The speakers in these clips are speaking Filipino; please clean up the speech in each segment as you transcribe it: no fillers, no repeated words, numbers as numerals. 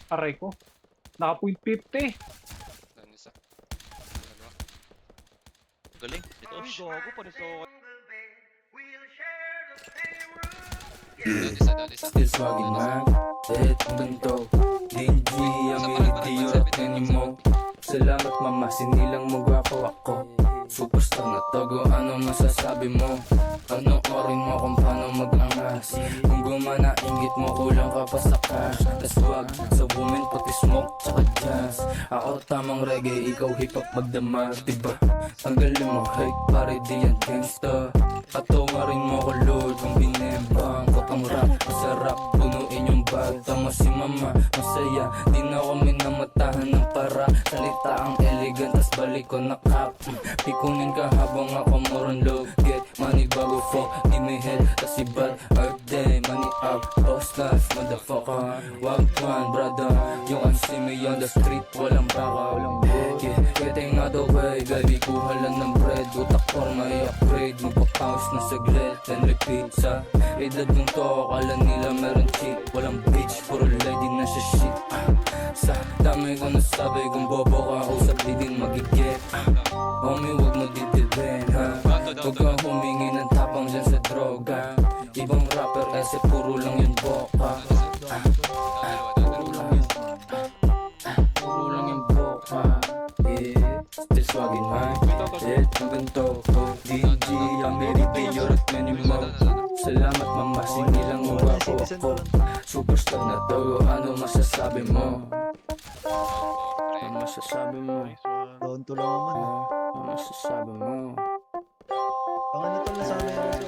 Aray ko. Naka point 50. Doon isa. Dalawa. Galing. Dito. Ay, gago pa rin sa Doon isa. Still swagging man, kahit ang ganito DNG, ang iritiyo at mo. Salamat mama, sinilang mo gwapo ako. Superstar na togo, ano masasabi mo? Panoorin mo kung paano mag-angas. Kung gumana, ingit mo, kulang ka pa sa cash. Tas wag sa women, pati smoke, tsaka jazz. Ako tamang reggae, ikaw hip-hop magdamag, diba? Tanggalin mo hate, pare di yan gangsta. Patawarin mo ko Lord, kung binibang ko tong rap. Masarap, punuin yung bag. Tama si mama, masaya. Di na kami namatahan ng para. Salita ang elegant, tas balik ko na cap. Pikunin ka habang ako morunlog. Get money bago fuck, di may head. Tas si bad earth day, money up. Boss life, motherfucker. Wag man, brother. Yung MC me on the street, walang baka. Yeah, getting out of way, baby. Kuha lang ng bread. Utak forma i-upgrade. Magpa-pounce na saglit, then repeat sa edad ng to, akala nila meron cheat. Walang bitch, puro lady na siya shit. Sa dami ko nasabi, kung bobo ka, usap di din magigit. Homie, huwag mo didibin, ha? Huwag ka humingi ng tapang dyan sa droga. Ibang rapper, puro lang yung boka. Puro lang yung boka. Yeah, still swagging man. Yeah, ang ganito ko DJ, ang meritiyo at minimo. Salamat mama, sinilang mo ako. Superstar na to, ano masasabi mo? Ano masasabi mo? down to lang naman. Ano masasabi mo? Ang ano to na sana yan.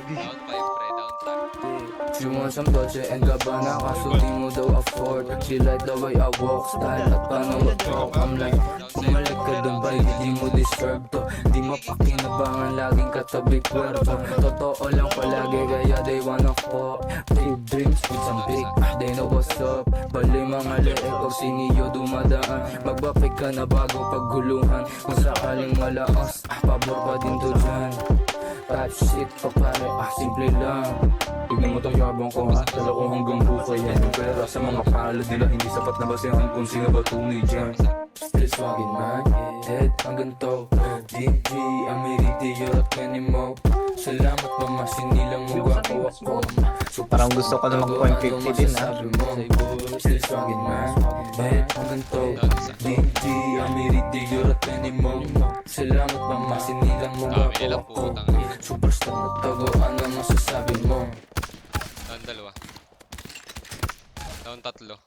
Down 5 pre, down 5. She wants some Dolce and Gabbana, kaso di mo daw afford. She like the way I walk, style at paano mag-talk. I'm like, pumalik ka dun ba, hindi mo deserve to. Di mapakinabangan, laging katabi kwerto. Totoo lang palagi, kaya they wanna fuck. Big dreams with some big, they know what's up. Bali mga leeg, o siniyo dumadaan. Magbapig ka na bago pagguluhan. Kung sakaling malakas, pabor pa din to dyan. Bad shit pa pare, simple lang. Tignan mo to yabang ko ha, dala ko hanggang buhay yan. Yung pera sa mga palad nila, hindi sapat na basihan kung sino ba tunay dyan. Still swagging man, head hanggang to. DG, amiritiyo at minimo. Salamat mama, sinilang mo gwapo ako. Parang gusto ko na mag-point 50 din, ha? Still swagging man, head hanggang to. DG, amiritiyo at minimo. Salamat mama, sinilang mo gwapo Ilang ako. putang. Superstar na tago, ano masasabi mo? Down 2. Down 3.